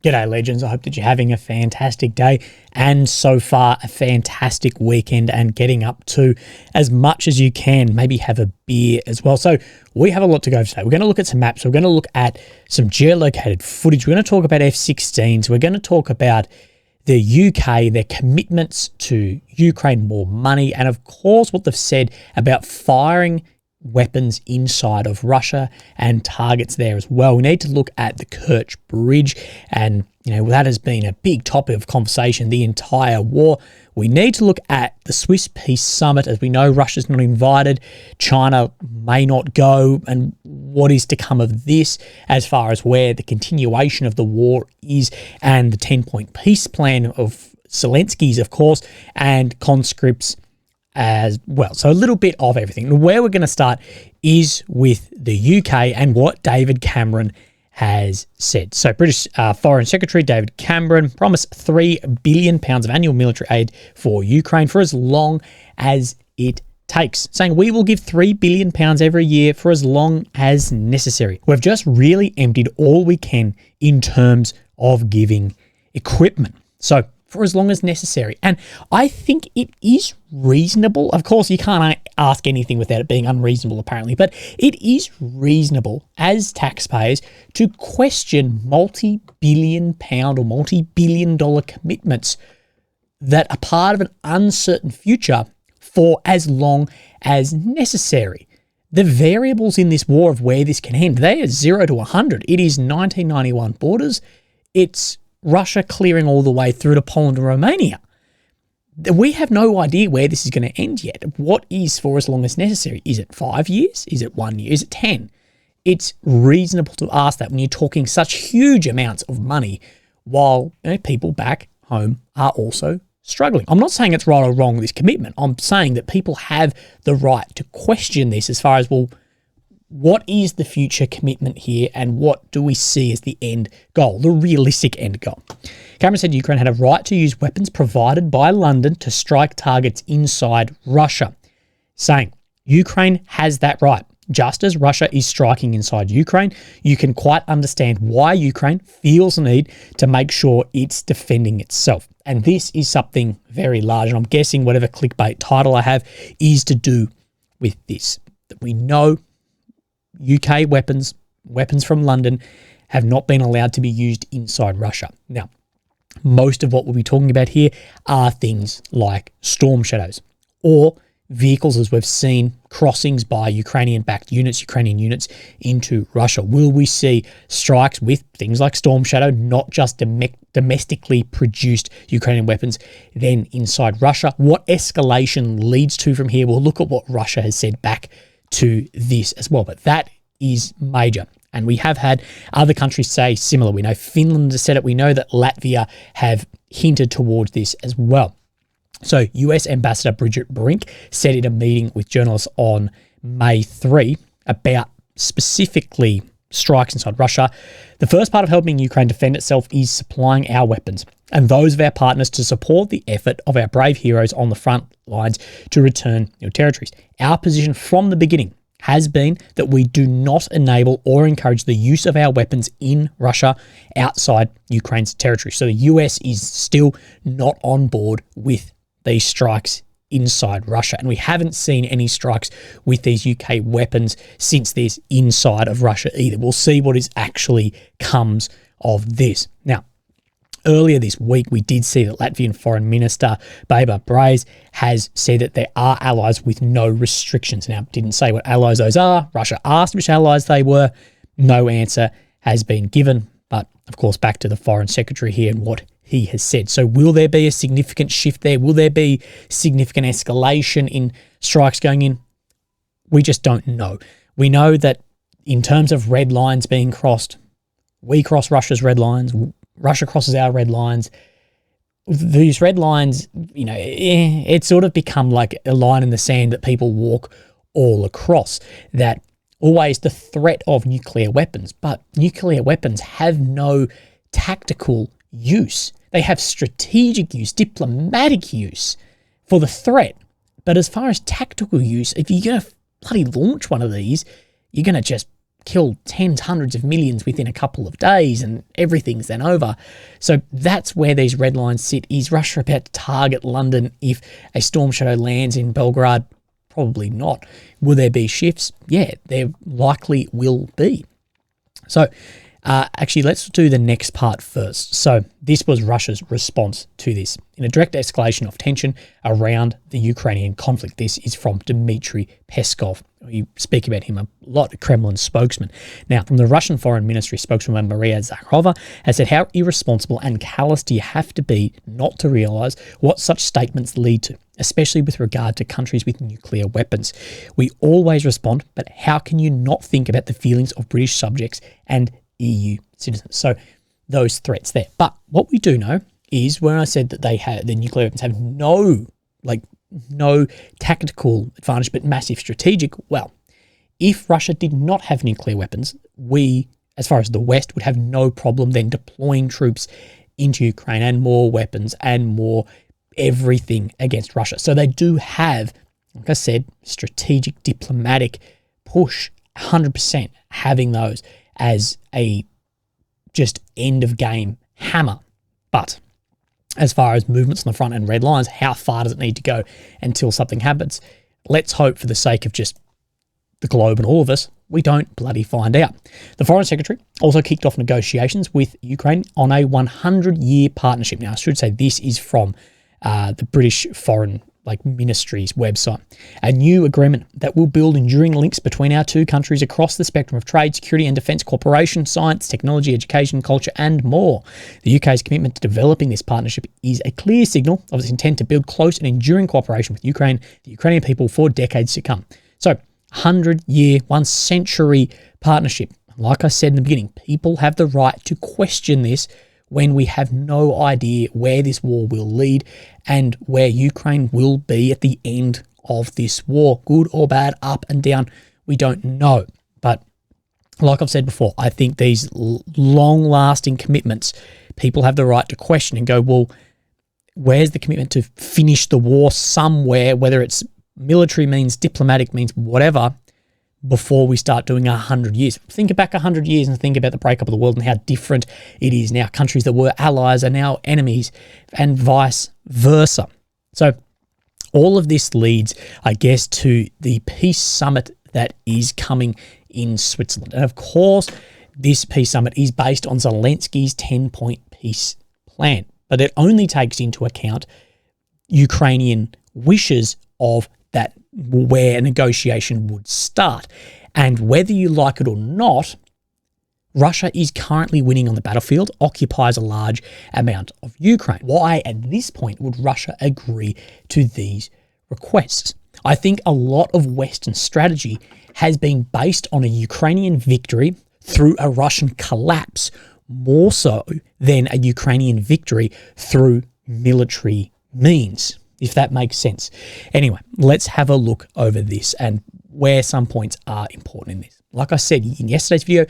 G'day legends, I hope that you're having a fantastic day and so far a fantastic weekend and getting up to as much as you can, maybe have a beer as well. So we have a lot to go today. We're going to look at some maps, we're going to look at some geolocated footage, we're going to talk about F-16s, we're going to talk about the UK, their commitments to Ukraine, more money, and of course what they've said about firing weapons inside of Russia and targets there as well. We need to look at the Kirch bridge, and that has been a big topic of conversation the entire war. We need to look at the Swiss Peace Summit. As we know, Russia's not invited, China may not go, and what is to come of this as far as where the continuation of the war is, and the 10-point peace plan of Zelensky's, of course, and conscripts as well. So a little bit of everything. Where we're going to start is with the UK and what David Cameron has said. So British Foreign Secretary David Cameron promised £3 billion of annual military aid for Ukraine for as long as it takes, saying we will give £3 billion every year for as long as necessary. We've just really emptied all we can in terms of giving equipment. So for as long as necessary. And I think it is reasonable. Of course, you can't ask anything without it being unreasonable, apparently, but it is reasonable as taxpayers to question multi-billion pound or multi-billion dollar commitments that are part of an uncertain future for as long as necessary. The variables in this war of where this can end, they are 0 to 100. It is 1991 borders. It's Russia clearing all the way through to Poland and Romania. We have no idea where this is going to end yet. What is for as long as necessary? Is it 5 years? Is it 1 year? Is it 10? It's reasonable to ask that when you're talking such huge amounts of money while people back home are also struggling. I'm not saying it's right or wrong, this commitment. I'm saying that people have the right to question this as far as, well, what is the future commitment here and what do we see as the end goal, the realistic end goal? Cameron said Ukraine had a right to use weapons provided by London to strike targets inside Russia, saying Ukraine has that right. Just as Russia is striking inside Ukraine, you can quite understand why Ukraine feels the need to make sure it's defending itself. And this is something very large, and I'm guessing whatever clickbait title I have is to do with this, that we know UK weapons from London have not been allowed to be used inside Russia. Now, most of what we'll be talking about here are things like Storm Shadows or vehicles, as we've seen, crossings by Ukrainian-backed units, Ukrainian units into Russia. Will we see strikes with things like Storm Shadow, not just domestically produced Ukrainian weapons, then inside Russia? What escalation leads to from here? We'll look at what Russia has said back to this as well, but that is major. And we have had other countries say similar. We know Finland has said it. We know that Latvia have hinted towards this as well. So US Ambassador Bridget Brink said in a meeting with journalists on May 3 about specifically strikes inside Russia, the first part of helping Ukraine defend itself is supplying our weapons and those of our partners to support the effort of our brave heroes on the front lines to return your territories. Our position from the beginning has been that we do not enable or encourage the use of our weapons in Russia outside Ukraine's territory. So the US is still not on board with these strikes inside Russia. And we haven't seen any strikes with these UK weapons since this inside of Russia either. We'll see what is actually comes of this. Now, earlier this week, we did see that Latvian Foreign Minister Baiba Braze has said that there are allies with no restrictions. Now, didn't say what allies those are. Russia asked which allies they were. No answer has been given. But, of course, back to the Foreign Secretary here and what he has said. So will there be a significant shift there? Will there be significant escalation in strikes going in? We just don't know. We know that in terms of red lines being crossed, we cross Russia's red lines, Russia crosses our red lines. These red lines, it's sort of become like a line in the sand that people walk all across, that always the threat of nuclear weapons, but nuclear weapons have no tactical use. They have strategic use, diplomatic use for the threat. But as far as tactical use, if you're going to bloody launch one of these, you're going to just kill tens, hundreds of millions within a couple of days and everything's then over. So that's where these red lines sit. Is Russia about to target London if a Storm Shadow lands in Belgrade? Probably not. Will there be shifts? Yeah, there likely will be. So actually, let's do the next part first. So this was Russia's response to this in a direct escalation of tension around the Ukrainian conflict. This is from Dmitry Peskov. You speak about him a lot, Kremlin spokesman. Now, from the Russian Foreign Ministry, spokeswoman Maria Zakharova has said, how irresponsible and callous do you have to be not to realise what such statements lead to, especially with regard to countries with nuclear weapons. We always respond, but how can you not think about the feelings of British subjects and EU citizens? So those threats there. But what we do know is when I said that the nuclear weapons have no tactical advantage, but massive strategic. Well, if Russia did not have nuclear weapons, we, as far as the West, would have no problem then deploying troops into Ukraine and more weapons and more everything against Russia. So they do have, like I said, strategic diplomatic push, 100% having those as a just end of game hammer. But as far as movements on the front and red lines, how far does it need to go until something happens? Let's hope, for the sake of just the globe and all of us, we don't bloody find out. The Foreign Secretary also kicked off negotiations with Ukraine on a 100-year partnership. Now, I should say this is from the British Foreign Ministry's website. A new agreement that will build enduring links between our two countries across the spectrum of trade, security and defence cooperation, science, technology, education, culture and more. The UK's commitment to developing this partnership is a clear signal of its intent to build close and enduring cooperation with Ukraine, the Ukrainian people, for decades to come. So, 100-year, 1-century partnership. Like I said in the beginning, people have the right to question this when we have no idea where this war will lead and where Ukraine will be at the end of this war. Good or bad, up and down, we don't know. But like I've said before, I think these long-lasting commitments, people have the right to question and go, well, where's the commitment to finish the war somewhere, whether it's military means, diplomatic means, whatever, before we start doing 100 years. Think back 100 years and think about the breakup of the world and how different it is now. Countries that were allies are now enemies and vice versa. So all of this leads, I guess, to the peace summit that is coming in Switzerland. And of course, this peace summit is based on Zelensky's 10-point peace plan, but it only takes into account Ukrainian wishes of that, where a negotiation would start. And whether you like it or not, Russia is currently winning on the battlefield, occupies a large amount of Ukraine. Why at this point would Russia agree to these requests? I think a lot of Western strategy has been based on a Ukrainian victory through a Russian collapse, more so than a Ukrainian victory through military means, if that makes sense. Anyway, let's have a look over this and where some points are important in this. Like I said in yesterday's video,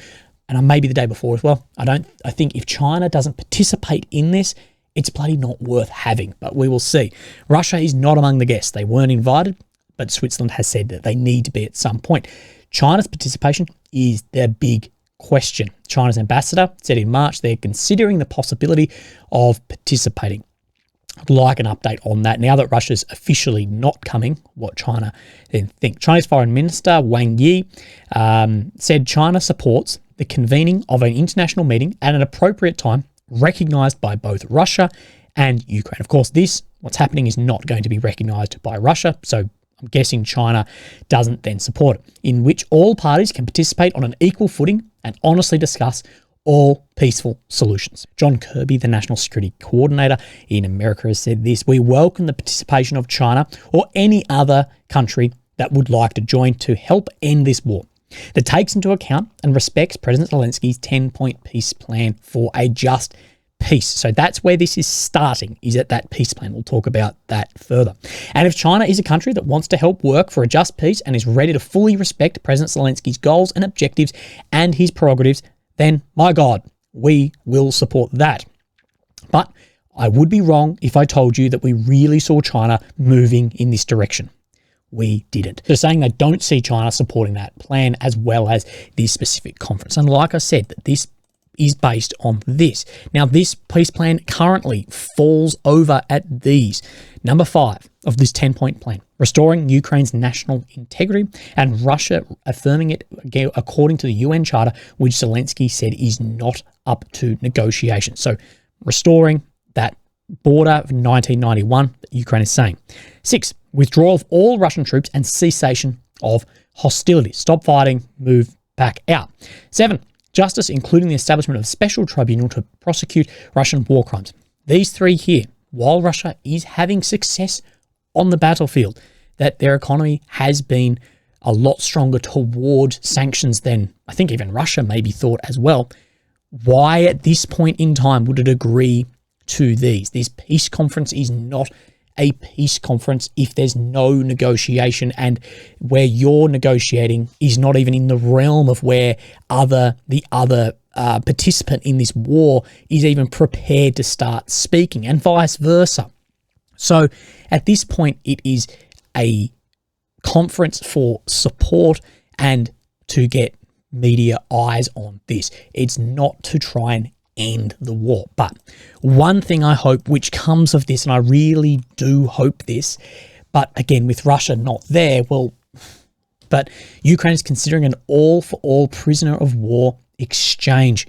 and maybe the day before as well, I think if China doesn't participate in this, it's bloody not worth having, but we will see. Russia is not among the guests. They weren't invited, but Switzerland has said that they need to be at some point. China's participation is the big question. China's ambassador said in March they're considering the possibility of participating. I'd like an update on that now that Russia's officially not coming, what China then think. Chinese Foreign Minister Wang Yi said China supports the convening of an international meeting at an appropriate time, recognised by both Russia and Ukraine. Of course, what's happening is not going to be recognised by Russia, so I'm guessing China doesn't then support it, in which all parties can participate on an equal footing and honestly discuss all peaceful solutions. John Kirby, the National Security Coordinator in America, has said this: we welcome the participation of China or any other country that would like to join to help end this war, that takes into account and respects President Zelensky's 10-point peace plan for a just peace. So that's where this is starting, is at that peace plan. We'll talk about that further. And if China is a country that wants to help work for a just peace and is ready to fully respect President Zelensky's goals and objectives and his prerogatives, then, my God, we will support that. But I would be wrong if I told you that we really saw China moving in this direction. we didn't. They're saying they don't see China supporting that plan as well as this specific conference. And like I said, that this is based on this. Now, this peace plan currently falls over at these. Number 5 of this 10-point plan, restoring Ukraine's national integrity and Russia affirming it according to the UN Charter, which Zelensky said is not up to negotiation. So restoring that border of 1991 that Ukraine is saying. 6, withdrawal of all Russian troops and cessation of hostilities. Stop fighting, move back out. 7, justice, including the establishment of a special tribunal to prosecute Russian war crimes. These 3 here, while Russia is having success on the battlefield, that their economy has been a lot stronger towards sanctions than I think even Russia maybe thought as well. Why at this point in time would it agree to these? This peace conference is not a peace conference if there's no negotiation, and where you're negotiating is not even in the realm of where the other participant in this war is even prepared to start speaking, and vice versa. So at this point, it is a conference for support and to get media eyes on this. It's not to try and end the war. But one thing I hope which comes of this, and I really do hope this, but again, with Russia not there, but Ukraine is considering an all-for-all prisoner of war exchange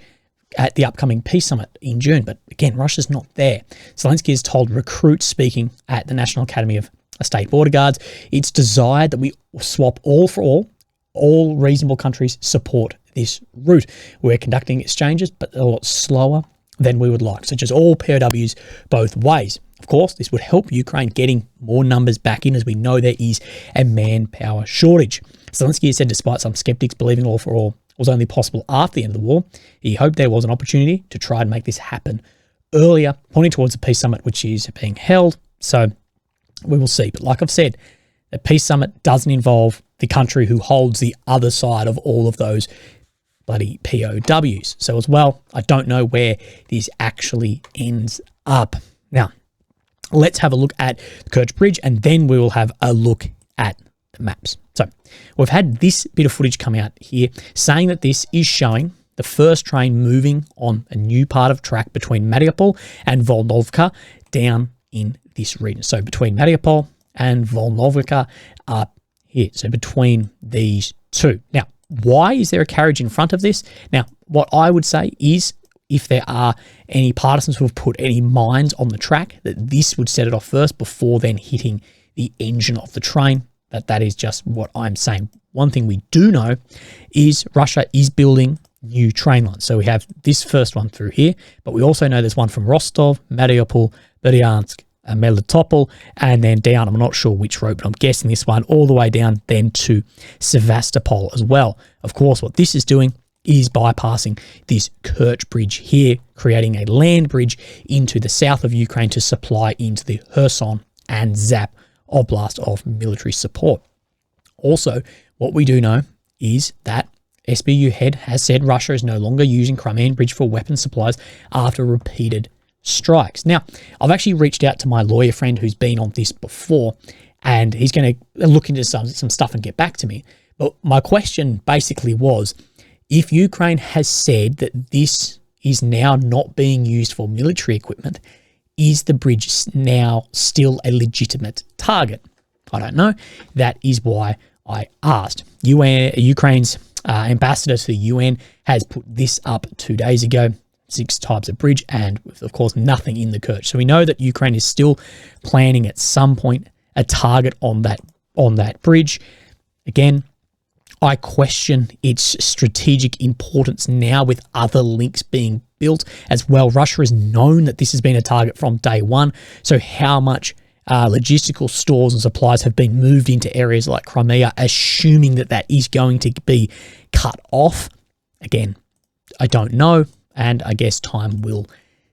at the upcoming peace summit in June. But again, Russia's not there. Zelensky has told recruits speaking at the National Academy of State Border Guards, it's desired that we swap all for all reasonable countries support this route. We're conducting exchanges, but a lot slower than we would like, such as all POWs both ways. Of course, this would help Ukraine getting more numbers back in, as we know there is a manpower shortage. Zelensky has said despite some skeptics believing all for all was only possible after the end of the war, he hoped there was an opportunity to try and make this happen earlier, pointing towards the peace summit which is being held. So we will see. But like I've said, the peace summit doesn't involve the country who holds the other side of all of those bloody POWs. So as well, I don't know where this actually ends up. Now, let's have a look at the Kirch Bridge, and then we will have a look at the maps. So we've had this bit of footage come out here saying that this is showing the first train moving on a new part of track between Mariupol and Volnovka down in this region. So between Mariupol and Volnovka up here. So between these two. Now, why is there a carriage in front of this? Now, what I would say is if there are any partisans who have put any mines on the track, that this would set it off first before then hitting the engine of the train. That is just what I'm saying. One thing we do know is Russia is building new train lines. So we have this first one through here, but we also know there's one from Rostov, Mariupol, Berdyansk, Melitopol, and then down, I'm not sure which road, but I'm guessing this one all the way down then to Sevastopol as well. Of course, what this is doing is bypassing this Kirch bridge here, creating a land bridge into the south of Ukraine to supply into the Kherson and Zap Oblast of military support. Also, what we do know is that SBU head has said Russia is no longer using Crimean Bridge for weapon supplies after repeated strikes. Now, I've actually reached out to my lawyer friend who's been on this before, and he's going to look into some stuff and get back to me. But my question basically was, if Ukraine has said that this is now not being used for military equipment, is the bridge now still a legitimate target? I don't know. That is why I asked. Ukraine's ambassador to the UN has put this up 2 days ago. 6 types of bridge, and of course nothing in the Kirch. So we know that Ukraine is still planning at some point a target on that bridge. Again, I question its strategic importance now with other links being built as well. Russia has known that this has been a target from day one. So how much logistical stores and supplies have been moved into areas like Crimea, assuming that that is going to be cut off? Again, I don't know. And I guess time will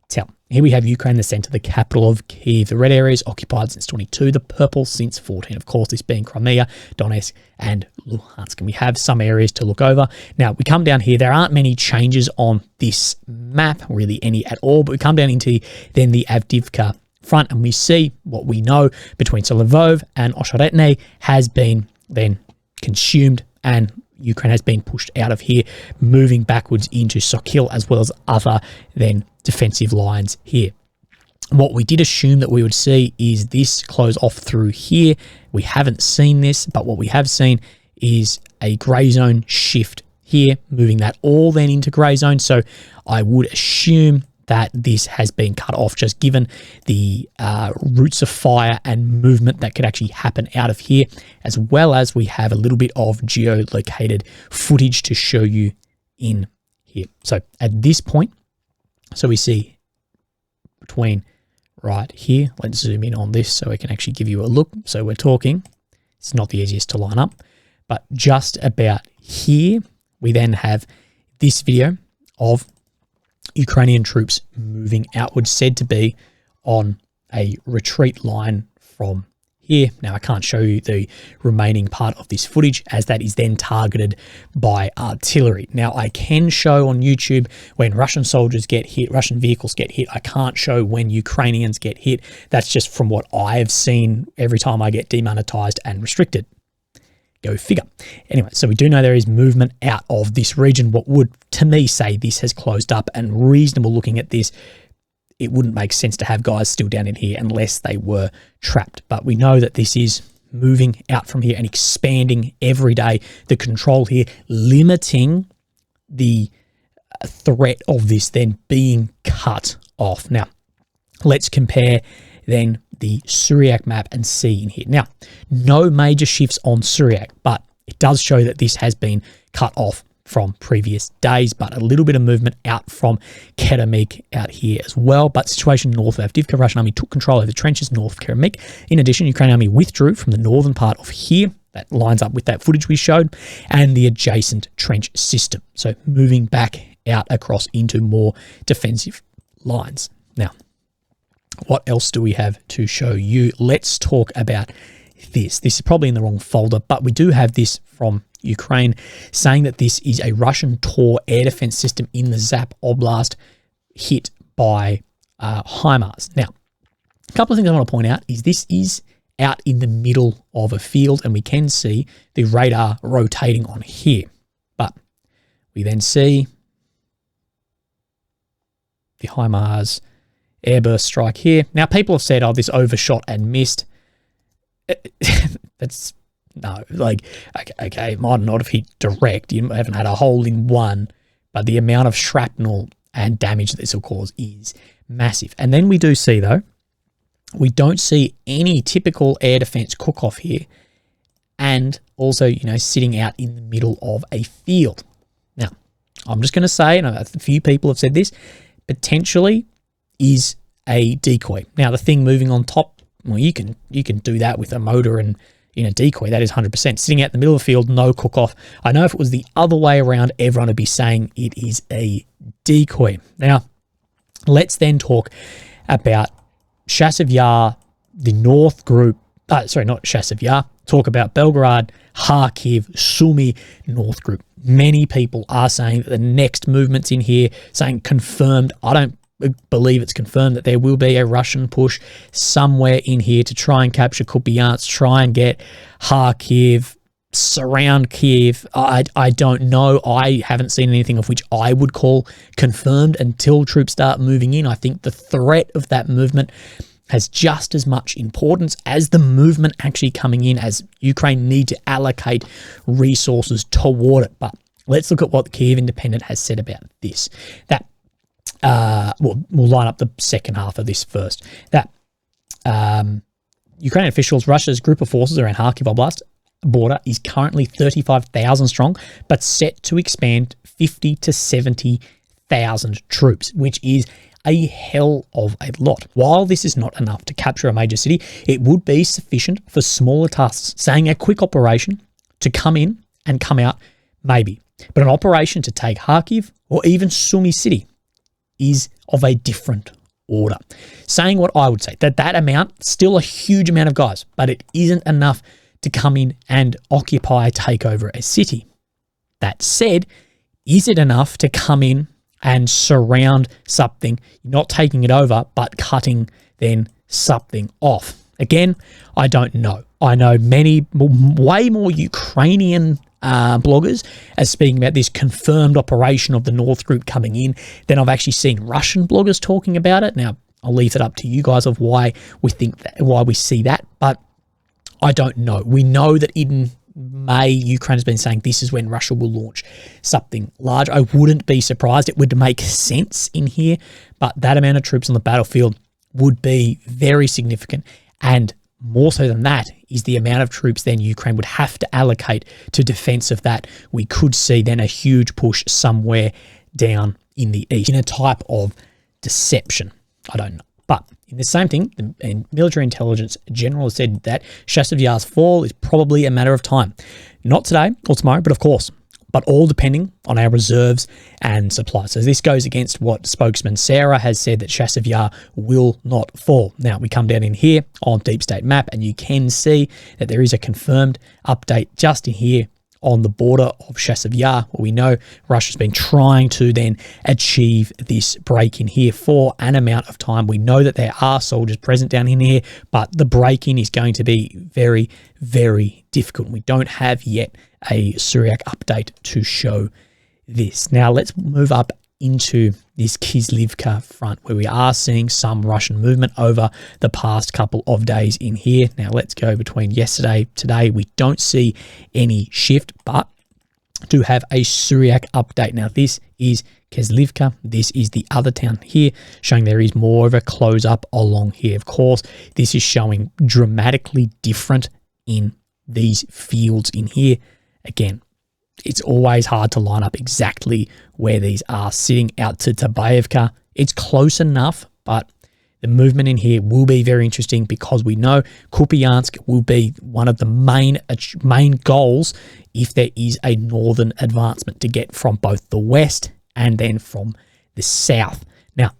tell. Here we have Ukraine, the center, the capital of Kyiv. The red area is occupied since 22, the purple since 14. Of course, this being Crimea, Donetsk, and Luhansk. And we have some areas to look over. Now, we come down here. There aren't many changes on this map, really any at all. But we come down into then the Avdiivka front, and we see what we know between Solovov and Osheretne has been then consumed, and Ukraine has been pushed out of here, moving backwards into Sokil, as well as other then defensive lines here. What we did assume that we would see is this close off through here. We haven't seen this, but what we have seen is a grey zone shift here, moving that all then into grey zone. So I would assume that this has been cut off, just given the routes of fire and movement that could actually happen out of here, as well as we have a little bit of geolocated footage to show you in here. So at this point, so we see between right here, let's zoom in on this so I can actually give you a look. So we're talking, it's not the easiest to line up, but just about here, we then have this video of Ukrainian troops moving outwards, said to be on a retreat line from here. Now, I can't show you the remaining part of this footage, as that is then targeted by artillery. Now, I can show on YouTube when Russian soldiers get hit, Russian vehicles get hit. I can't show when Ukrainians get hit. That's just from what I've seen every time I get demonetized and restricted. Go figure. Anyway, so we do know there is movement out of this region. What would, to me, say this has closed up, and reasonable looking at this, it wouldn't make sense to have guys still down in here unless they were trapped. But we know that this is moving out from here and expanding every day. The control here, limiting the threat of this then being cut off. Now, let's compare then the Syriac map and see in here. Now, no major shifts on Syriac, but it does show that this has been cut off from previous days, but a little bit of movement out from Keramik out here as well. But situation north of Avdiivka, Russian army took control of the trenches north of Keramik. In addition, Ukrainian army withdrew from the northern part of here. That lines up with that footage we showed, and the adjacent trench system. So moving back out across into more defensive lines. Now, what else do we have to show you? Let's talk about this. This is probably in the wrong folder, but we do have this from Ukraine saying that this is a Russian Tor air defense system in the Zap Oblast hit by HIMARS. Now, a couple of things I want to point out is this is out in the middle of a field, and we can see the radar rotating on here. But we then see the HIMARS airburst strike here. Now, people have said, oh, this overshot and missed. That's, no, like, okay, it might not have hit direct. You haven't had a hole in one, but the amount of shrapnel and damage that this will cause is massive. And then we do see, though, we don't see any typical air defense cook-off here, and also, you know, sitting out in the middle of a field. Now, I'm just going to say, and a few people have said this, potentially is a decoy. Now, the thing moving on top, well, you can do that with a motor and in a decoy. That is 100%. Sitting out in the middle of the field, no cook-off. I know if it was the other way around, everyone would be saying it is a decoy. Now, let's then talk about Chasiv Yar, the North group. Sorry, not Chasiv Yar. Talk about Belgorod, Kharkiv, Sumy, North group. Many people are saying that the next movements in here, saying confirmed. I don't believe it's confirmed that there will be a Russian push somewhere in here to try and capture Kupiansk, try and get Kharkiv, surround Kiev. I don't know. I haven't seen anything of which I would call confirmed until troops start moving in. I think the threat of that movement has just as much importance as the movement actually coming in, as Ukraine need to allocate resources toward it. But let's look at what the Kiev Independent has said about this. That we'll line up the second half of this first. That Ukrainian officials, Russia's group of forces around Kharkiv Oblast border is currently 35,000 strong, but set to expand 50 to 70,000 troops, which is a hell of a lot. While this is not enough to capture a major city, it would be sufficient for smaller tasks, saying a quick operation to come in and come out, maybe. But an operation to take Kharkiv or even Sumy city is of a different order. Saying what I would say, that amount, still a huge amount of guys, but it isn't enough to come in and occupy, take over a city. That said, is it enough to come in and surround something, not taking it over, but cutting then something off. Again, I don't know. I know way more Ukrainian bloggers are speaking about this confirmed operation of the North Group coming in than I've actually seen Russian bloggers talking about it. Now, I'll leave it up to you guys of why we see that, but I don't know. We know that in May, Ukraine has been saying this is when Russia will launch something large. I wouldn't be surprised. It would make sense in here, but that amount of troops on the battlefield would be very significant. And more so than that is the amount of troops then Ukraine would have to allocate to defense of that. We could see then a huge push somewhere down in the east in a type of deception. I don't know. But in the same thing, the military intelligence general has said that Chasiv Yar's fall is probably a matter of time. Not today or tomorrow, but of course, but all depending on our reserves and supply. So this goes against what spokesman Sarah has said, that Chasiv Yar will not fall. Now, we come down in here on Deep State Map, and you can see that there is a confirmed update just in here on the border of Chasiv Yar, where we know Russia's been trying to then achieve this break in here for an amount of time. We know that there are soldiers present down in here, but the break-in is going to be very, very difficult. We don't have yet a Syriac update to show this. Now, let's move up into this Kislivka front, where we are seeing some Russian movement over the past couple of days in here. Now, let's go between yesterday, today. We don't see any shift, but do have a Syriac update. Now, this is Kislivka. This is the other town here, showing there is more of a close-up along here. Of course, this is showing dramatically different in these fields in here. Again, it's always hard to line up exactly where these are sitting out to Tabayevka. It's close enough, but the movement in here will be very interesting because we know Kupiansk will be one of the main goals if there is a northern advancement to get from both the west and then from the south. Now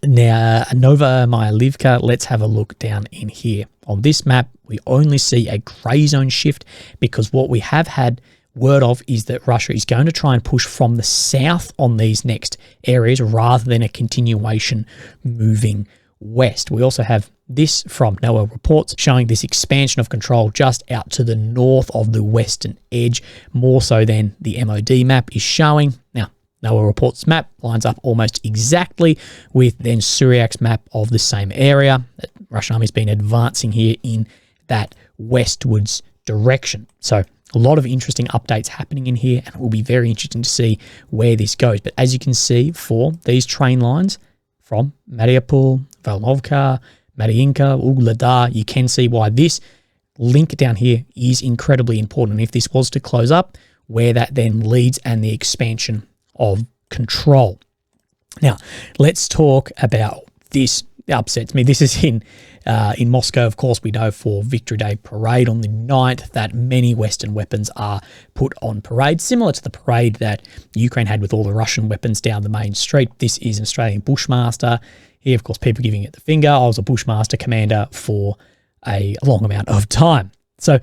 Nova Myalivka, let's have a look down in here. On this map, we only see a grey zone shift because what we have had word of is that Russia is going to try and push from the south on these next areas rather than a continuation moving west. We also have this from NOAA reports showing this expansion of control just out to the north of the western edge, more so than the MOD map is showing. Now, NOAA reports map lines up almost exactly with then Syriac's map of the same area. The Russian army has been advancing here in that westwards direction. So a lot of interesting updates happening in here, and it will be very interesting to see where this goes. But as you can see, for these train lines from Mariupol, Volnovka, Mariinka, Ugledar, you can see why this link down here is incredibly important. If this was to close up, where that then leads and the expansion of control. Now, let's talk about this. It upsets me. This is in Moscow. Of course, we know for Victory Day parade on the 9th that many Western weapons are put on parade, similar to the parade that Ukraine had with all the Russian weapons down the main street. This is an Australian Bushmaster. Here, of course, people giving it the finger. I was a Bushmaster commander for a long amount of time. So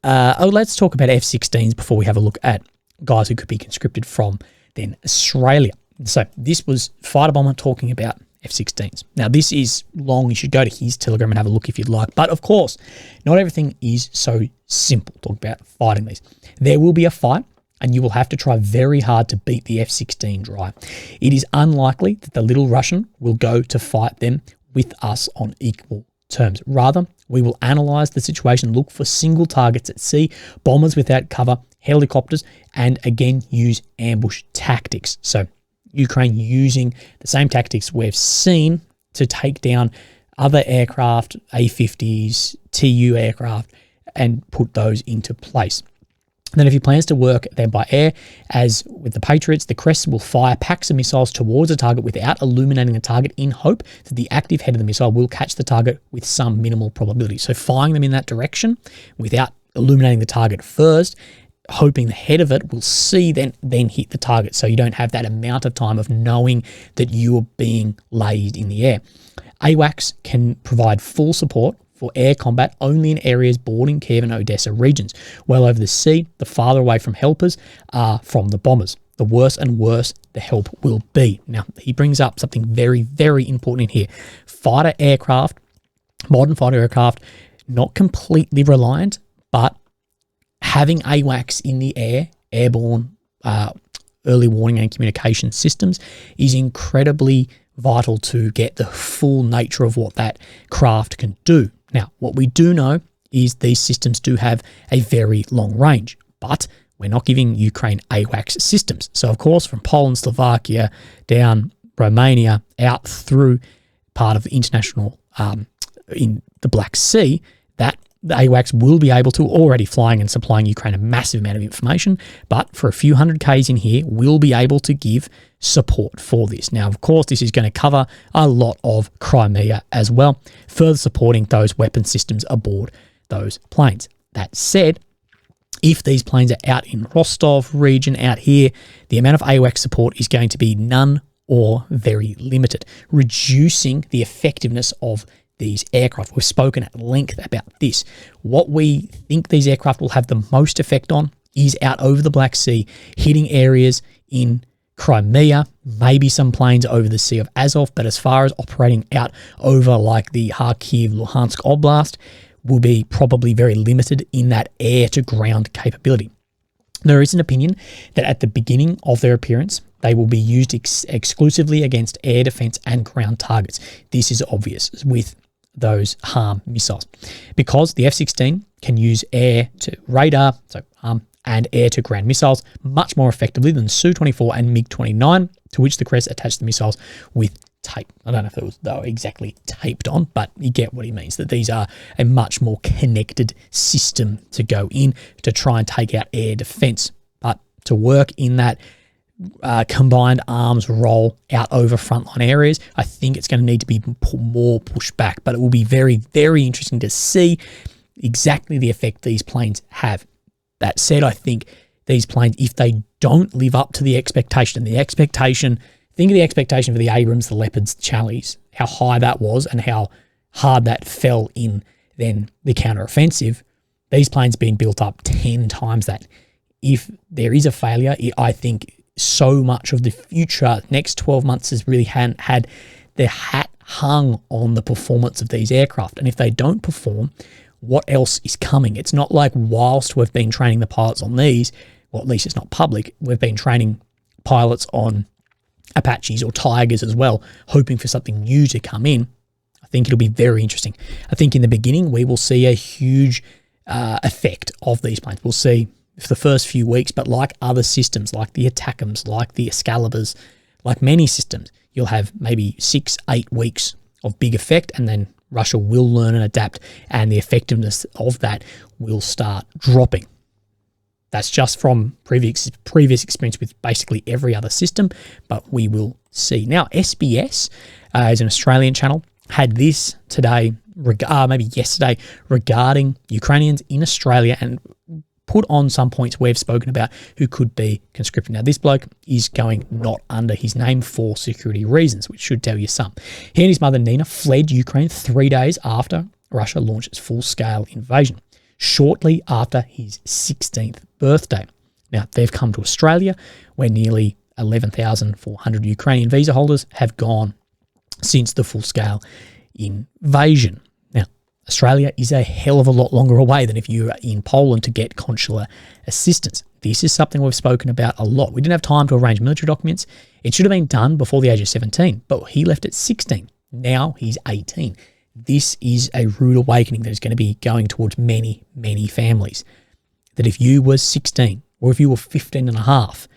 let's talk about F-16s before we have a look at guys who could be conscripted from then Australia. So this was Fighter Bomber talking about F-16s. Now, this is long. You should go to his Telegram and have a look if you'd like. But, of course, not everything is so simple. Talk about fighting these. There will be a fight, and you will have to try very hard to beat the F-16 dry. It is unlikely that the little Russian will go to fight them with us on equal terms. Rather, we will analyze the situation, look for single targets at sea, bombers without cover, helicopters, and again, use ambush tactics. So Ukraine using the same tactics we've seen to take down other aircraft, A-50s, TU aircraft, and put those into place. Then if he plans to work then by air, as with the Patriots, the Crest will fire packs of missiles towards a target without illuminating the target in hope that the active head of the missile will catch the target with some minimal probability. So firing them in that direction without illuminating the target first, hoping the head of it will see then hit the target, so you don't have that amount of time of knowing that you are being laid in the air. AWACS can provide full support for air combat only in areas bordering Kiev and Odessa regions. Well over the sea, the farther away from helpers are from the bombers. The worse and worse the help will be. Now, he brings up something very, very important in here. Fighter aircraft Modern fighter aircraft, not completely reliant, but having AWACS in the air, airborne early warning and communication systems, is incredibly vital to get the full nature of what that craft can do. Now, what we do know is these systems do have a very long range, but we're not giving Ukraine AWACS systems. So, of course, from Poland, Slovakia, down Romania, out through part of the international in the Black Sea, that the AWACS will be able to, already flying and supplying Ukraine a massive amount of information, but for a few hundred Ks in here, will be able to give support for this. Now, of course, this is going to cover a lot of Crimea as well, further supporting those weapon systems aboard those planes. That said, if these planes are out in Rostov region, out here, the amount of AWACS support is going to be none or very limited, reducing the effectiveness of these aircraft. We've spoken at length about this. What we think these aircraft will have the most effect on is out over the Black Sea, hitting areas in Crimea, maybe some planes over the Sea of Azov, but as far as operating out over like the Kharkiv, Luhansk Oblast, will be probably very limited in that air-to-ground capability. There is an opinion that at the beginning of their appearance, they will be used exclusively against air defense and ground targets. This is obvious with those HARM missiles, because the F-16 can use air to radar, so and air-to-ground missiles much more effectively than Su-24 and MiG-29, to which the Crest attached the missiles with tape. I don't know if they were exactly taped on, but you get what he means, that these are a much more connected system to go in to try and take out air defense. But to work in that combined arms roll out over frontline areas, I think it's going to need to be more pushed back, but it will be very, very interesting to see exactly the effect these planes have. That said, I think these planes, if they don't live up to the expectation, and the expectation, think of the expectation for the Abrams, the Leopards, the Charlies, how high that was and how hard that fell in then the counteroffensive. These planes being built up 10 times that. If there is a failure, I think so much of the future next 12 months has really had their hat hung on the performance of these aircraft. And if they don't perform, what else is coming? It's not like whilst we've been training the pilots on these, well, at least it's not public, we've been training pilots on Apaches or Tigers as well, hoping for something new to come in. I think it'll be very interesting. I think in the beginning, we will see a huge effect of these planes. We'll see for the first few weeks, but like other systems, like the Attackams, like the Excaliburs, like many systems, you'll have maybe 6-8 weeks of big effect, and then Russia will learn and adapt, and the effectiveness of that will start dropping. That's just from previous experience with basically every other system, but we will see. Now, SBS is an Australian channel, had this today, maybe yesterday, regarding Ukrainians in Australia, and put on some points we've spoken about who could be conscripted. Now, this bloke is going not under his name for security reasons, which should tell you some. He and his mother, Nina, fled Ukraine 3 days after Russia launched its full-scale invasion, shortly after his 16th birthday. Now, they've come to Australia, where nearly 11,400 Ukrainian visa holders have gone since the full-scale invasion. Now, Australia is a hell of a lot longer away than if you are in Poland to get consular assistance. This is something we've spoken about a lot. We didn't have time to arrange military documents. It should have been done before the age of 17, but he left at 16. Now he's 18. This is a rude awakening that is going to be going towards many, many families. That if you were 16 or if you were 15 and a half,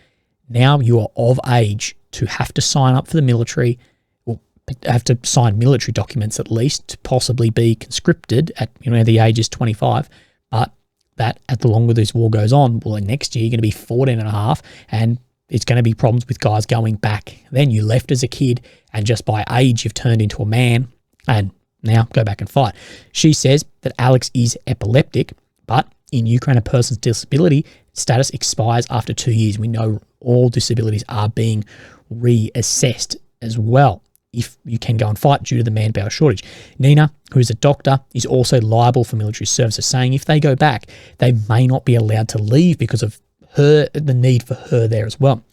now you are of age to have to sign up for the military, or have to sign military documents at least to possibly be conscripted at the age is 25. But that at the longer this war goes on, well, next year you're going to be 14 and a half, and it's going to be problems with guys going back. Then you left as a kid, and just by age you've turned into a man, and now go back and fight. She says that Alex is epileptic, but in Ukraine, a person's disability status expires after 2 years. We know all disabilities are being reassessed as well if you can go and fight due to the manpower shortage. Nina, who is a doctor, is also liable for military services, saying if they go back, they may not be allowed to leave because of the need for her there as well.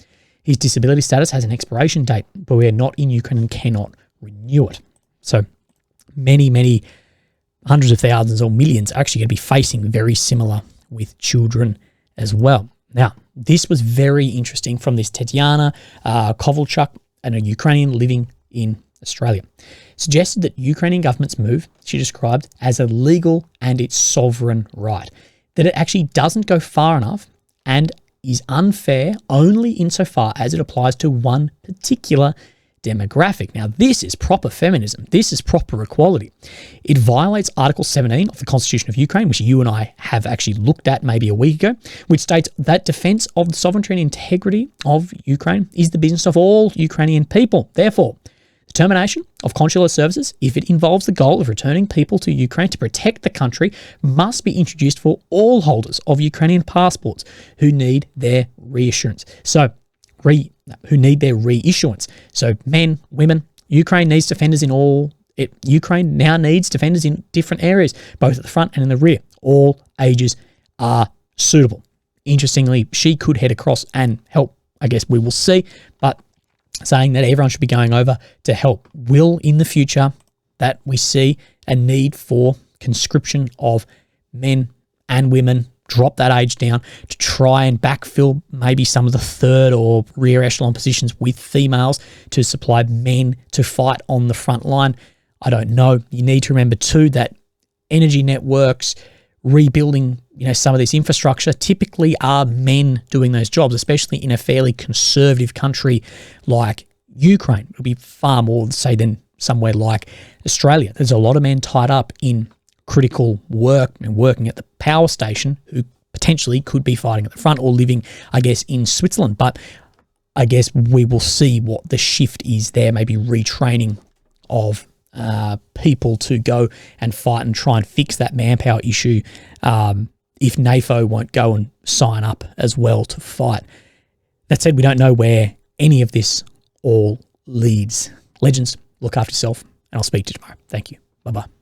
His disability status has an expiration date, but we are not in Ukraine and cannot renew it. So many hundreds of thousands or millions are actually going to be facing very similar with children as well. Now, this was very interesting from this Tetiana Kovalchuk, and a Ukrainian living in Australia. Suggested that Ukrainian government's move, she described, as a legal and its sovereign right, that it actually doesn't go far enough and is unfair only insofar as it applies to one particular demographic. Now, this is proper feminism. This is proper equality. It violates Article 17 of the Constitution of Ukraine, which you and I have actually looked at maybe a week ago, which states that defense of the sovereignty and integrity of Ukraine is the business of all Ukrainian people. Therefore, the termination of consular services, if it involves the goal of returning people to Ukraine to protect the country, must be introduced for all holders of Ukrainian passports who need their reassurance. Who need their reissuance. So men, women, Ukraine needs defenders in all. Ukraine now needs defenders in different areas, both at the front and in the rear. All ages are suitable. Interestingly, she could head across and help. I guess we will see, but saying that everyone should be going over to help. Will in the future that we see a need for conscription of men and women, drop that age down to try and backfill maybe some of the third or rear echelon positions with females to supply men to fight on the front line. I don't know. You need to remember too that energy networks, rebuilding, some of this infrastructure typically are men doing those jobs, especially in a fairly conservative country like Ukraine. It'll be far more, say, than somewhere like Australia. There's a lot of men tied up in critical work and working at the power station who potentially could be fighting at the front or living, I guess, in Switzerland. But I guess we will see what the shift is there, maybe retraining of people to go and fight and try and fix that manpower issue if NAFO won't go and sign up as well to fight. That said, we don't know where any of this all leads. Legends, look after yourself, and I'll speak to you tomorrow. Thank you. Bye-bye.